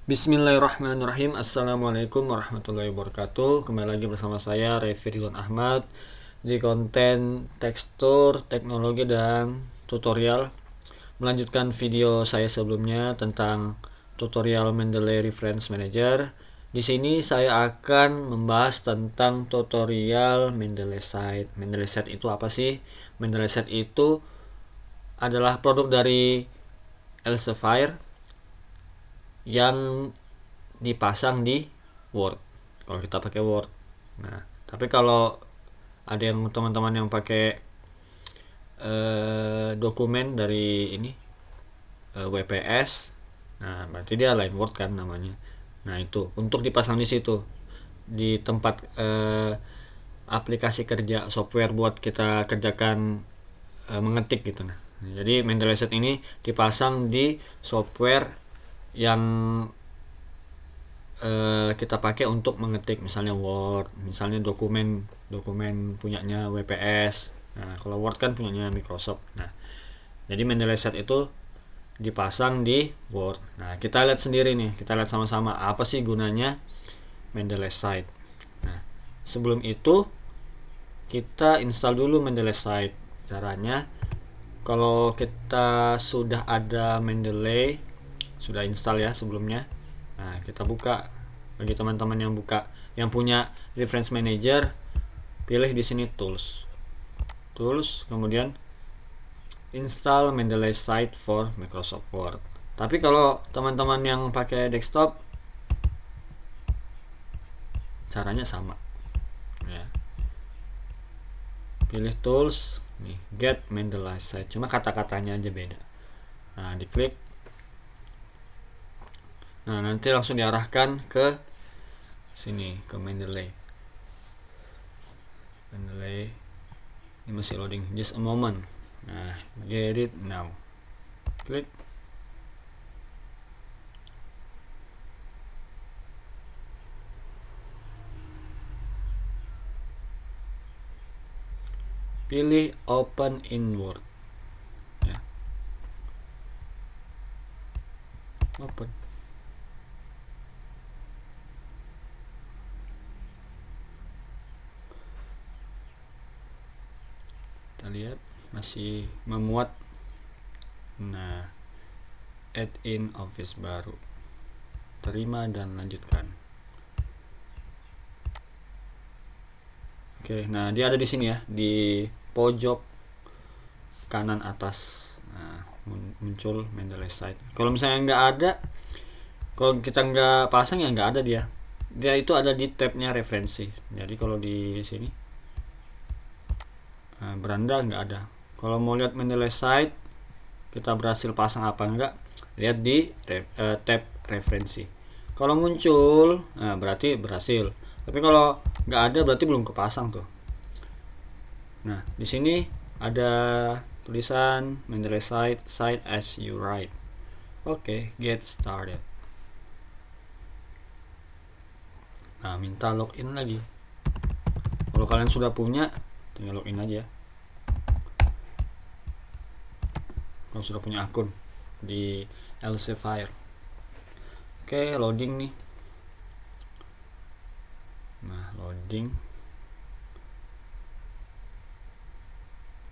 Bismillahirrahmanirrahim. Assalamualaikum warahmatullahi wabarakatuh. Kembali lagi bersama saya Revi Ridwan Ahmad di konten tekstur, teknologi, dan tutorial. Melanjutkan video saya sebelumnya tentang tutorial Mendeley Reference Manager. Di sini saya akan membahas tentang tutorial Mendeley Site. Mendeley Site itu apa sih? Mendeley Site itu adalah produk dari Elsevier yang dipasang di Word kalau kita pakai Word. Nah, tapi kalau ada yang teman-teman yang pakai dokumen dari ini WPS, nah berarti dia lain Word kan namanya. Nah, itu untuk dipasang di situ di tempat aplikasi kerja software buat kita kerjakan mengetik gitu. Nah, jadi Mendeley Set ini dipasang di software yang kita pakai untuk mengetik, misalnya Word, misalnya dokumen punyanya WPS. Nah, kalau Word kan punyanya Microsoft. Nah, jadi Mendeley Set itu dipasang di Word. Nah, kita lihat sendiri nih, kita lihat sama-sama apa sih gunanya Mendeley Site. Nah, sebelum itu kita install dulu Mendeley Site. Caranya, kalau kita sudah ada Mendeley, sudah install ya sebelumnya, nah kita buka. Bagi teman-teman yang punya reference manager, pilih di sini tools, kemudian install Mendeley Site for Microsoft Word. Tapi kalau teman-teman yang pakai desktop, caranya sama ya. Pilih tools nih, get Mendeley Site, cuma kata-katanya aja beda. Nah, diklik. Nah, nanti langsung diarahkan ke sini, ke Mendeley. Ini masih loading, just a moment. Nah, get it now. Klik. Pilih open in Word ya. Open. Kita lihat masih memuat. Nah, add in office baru, terima dan lanjutkan. Oke, nah dia ada di sini ya, di pojok kanan atas. Nah, muncul Mendeley Site. Kalau misalnya nggak ada, kalau kita nggak pasang ya nggak ada dia. Dia itu ada di tabnya referensi. Jadi kalau di sini beranda nggak ada. Kalau mau lihat Mendeley Site kita berhasil pasang apa enggak, lihat di tab referensi. Kalau muncul, nah berarti berhasil. Tapi kalau nggak ada berarti belum kepasang tuh. Nah, di sini ada tulisan Mendeley Site as you write. Oke, get started. Nah, minta login lagi. Kalau kalian sudah punya, tinggal login aja. Kalau sudah punya akun di Elsevier. Oke, loading nih. Nah, loading.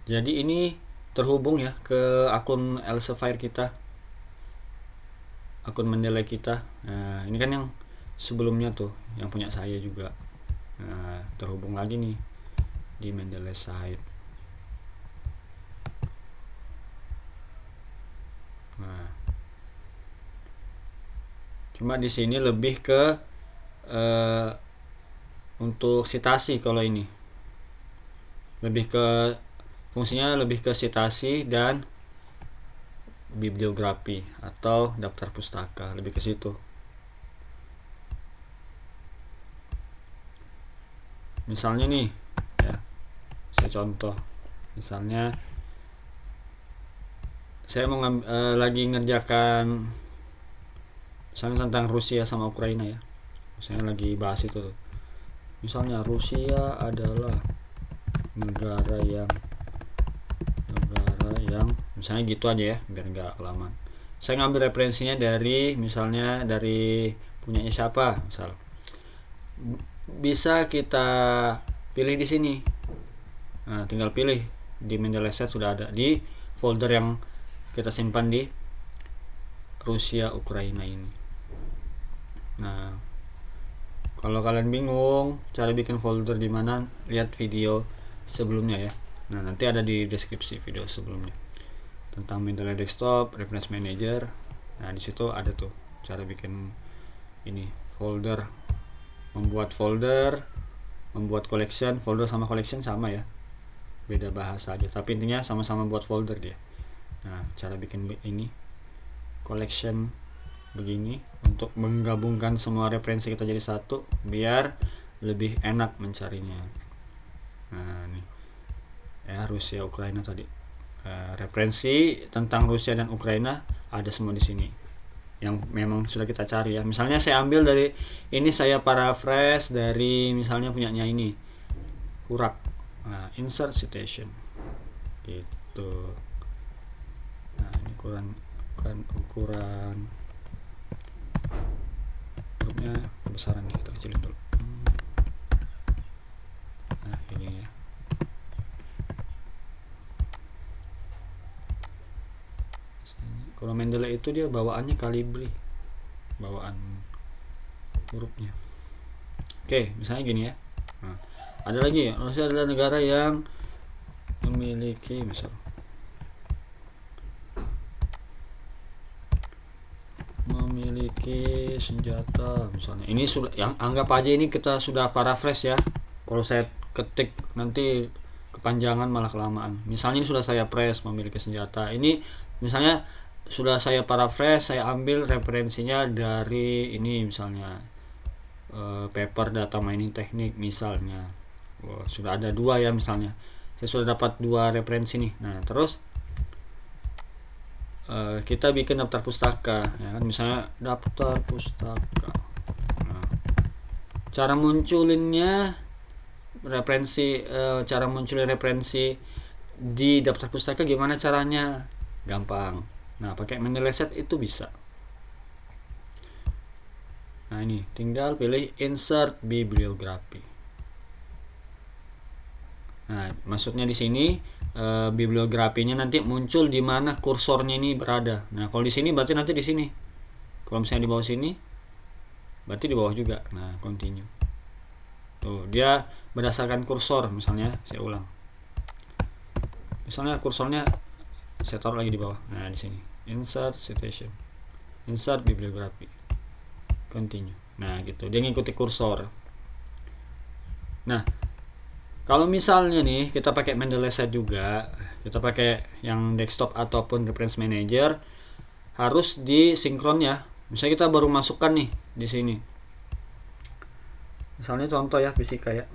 Jadi ini terhubung ya ke akun Elsevier kita, akun Mendeley kita. Nah, ini kan yang sebelumnya tuh, yang punya saya juga. Nah, terhubung lagi nih di Mendeley Site. Nah, cuma di sini lebih ke untuk citasi. Kalau ini lebih ke fungsinya lebih ke citasi dan bibliografi atau daftar pustaka, lebih ke situ. Misalnya nih ya, saya contoh. Misalnya saya mau lagi ngerjakan misalnya tentang Rusia sama Ukraina ya. Saya lagi bahas itu tuh. Misalnya Rusia adalah negara yang misalnya gitu aja ya, biar nggak kelamaan. saya ngambil referensinya dari misalnya dari punyanya siapa, misal bisa kita pilih di sini. Nah, tinggal pilih di Mendeley set, sudah ada di folder yang kita simpan di Rusia Ukraina ini. Nah, kalau kalian bingung cara bikin folder di mana, lihat video sebelumnya ya. Nah, nanti ada di deskripsi video sebelumnya tentang Mendeley Desktop, Reference Manager. Nah, di situ ada tuh cara bikin ini folder, membuat folder, membuat collection. Folder sama collection sama ya, beda bahasa aja, tapi intinya sama-sama buat folder dia. Nah, cara bikin ini collection begini untuk menggabungkan semua referensi kita jadi satu biar lebih enak mencarinya. Nah, ini ya Rusia Ukraina tadi. Referensi tentang Rusia dan Ukraina ada semua di sini yang memang sudah kita cari ya. Misalnya saya ambil dari ini, saya paraphrase dari misalnya punyanya ini Hurak. Nah, insert citation gitu. Nah, ini ukuran hurufnya kebesaran nih, kita kecilin dulu. Nah, ini ya. Kalau Mendeley itu dia bawaannya Calibri, bawaan hurufnya. Oke, misalnya gini ya. Nah, ada lagi ya, Rusia adalah negara yang memiliki senjata misalnya. Ini sudah yang anggap aja ini kita sudah paraphrase ya. Kalau saya ketik nanti kepanjangan malah kelamaan. Misalnya ini sudah saya press memiliki senjata. Ini misalnya sudah saya paraphrase, saya ambil referensinya dari ini misalnya paper data mining teknik misalnya. Sudah ada 2 ya misalnya. Saya sudah dapat 2 referensi nih. Nah, terus kita bikin daftar pustaka ya kan, misalnya daftar pustaka. Nah, cara munculinnya referensi, cara munculin referensi di daftar pustaka gimana caranya? Gampang. Nah, pakai Mendeley set itu bisa. Nah, ini tinggal pilih insert bibliografi. Nah, maksudnya di sini bibliografinya nanti muncul di mana kursornya ini berada. Nah, kalau di sini berarti nanti di sini. Kalau misalnya di bawah sini, berarti di bawah juga. Nah, continue. Tuh, dia berdasarkan kursor. Misalnya saya ulang. Misalnya kursornya saya taruh lagi di bawah. Nah, di sini insert citation, insert bibliografi, continue. Nah, gitu, dia ngikuti kursor. Nah, kalau misalnya nih kita pakai Mendeley set juga, kita pakai yang desktop ataupun reference manager, harus disinkron ya. Misalnya kita baru masukkan nih di sini. Misalnya contoh ya fisika ya.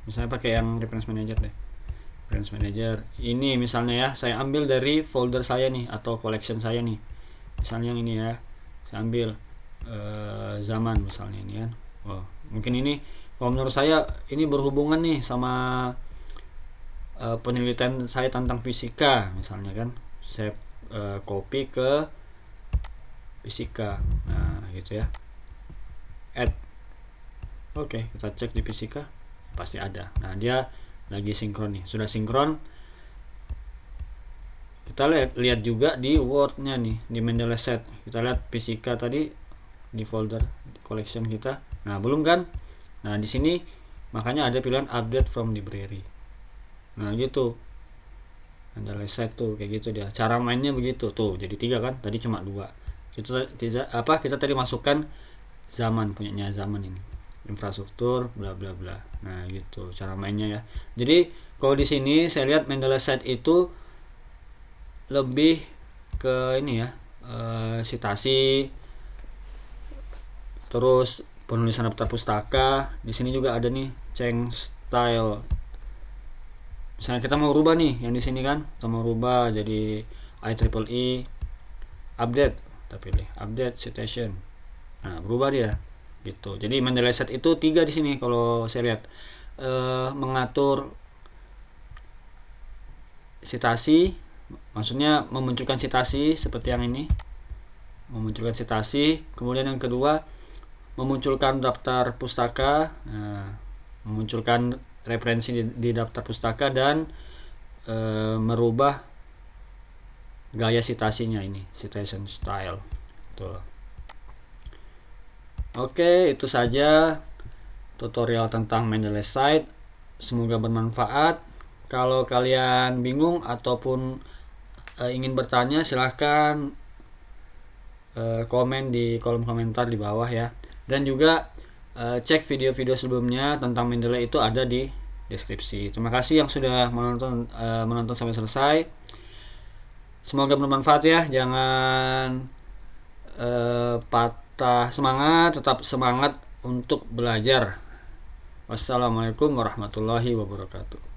Misalnya pakai yang reference manager deh. Reference manager ini misalnya ya, saya ambil dari folder saya nih atau collection saya nih. Misalnya yang ini ya. Saya ambil zaman misalnya ini kan. Mungkin ini kalau menurut saya ini berhubungan nih sama penelitian saya tentang fisika misalnya kan. Saya copy ke fisika. Nah, gitu ya. Add. Oke, kita cek di fisika pasti ada. Nah, dia lagi sinkron nih, sudah sinkron. Kita lihat juga di Word-nya nih, di Mendeley set. Kita lihat fisika tadi di folder di collection kita. Nah, belum kan? Nah, di sini makanya ada pilihan update from library. Nah, gitu. Mendeley set tuh kayak gitu dia. Cara mainnya begitu tuh. Jadi 3 kan? Tadi cuma 2. Kita tadi masukkan zaman, punyanya zaman ini. Infrastruktur bla bla bla. Nah, gitu cara mainnya ya. Jadi kalau di sini saya lihat Mendeley set itu lebih ke ini ya, citasi, terus penulisan daftar pustaka. Di sini juga ada nih change style. Misalnya kita mau rubah nih yang di sini kan, kita mau rubah jadi IEEE update, kita pilih update citation. Nah, berubah dia gitu. Jadi Mendeley set itu 3 di sini kalau saya lihat, mengatur citasi, maksudnya memunculkan citasi seperti yang ini. memunculkan citasi. Kemudian yang kedua, memunculkan daftar pustaka, memunculkan referensi di daftar pustaka, dan merubah gaya citasinya, ini citation style. Tuh. Oke, itu saja tutorial tentang Mendeley Site. Semoga bermanfaat. Kalau kalian bingung ataupun ingin bertanya, silahkan komen di kolom komentar di bawah ya. Dan juga cek video-video sebelumnya tentang Mendeley itu ada di deskripsi. Terima kasih yang sudah menonton sampai selesai. Semoga bermanfaat ya. Jangan patah semangat, tetap semangat untuk belajar. Wassalamualaikum warahmatullahi wabarakatuh.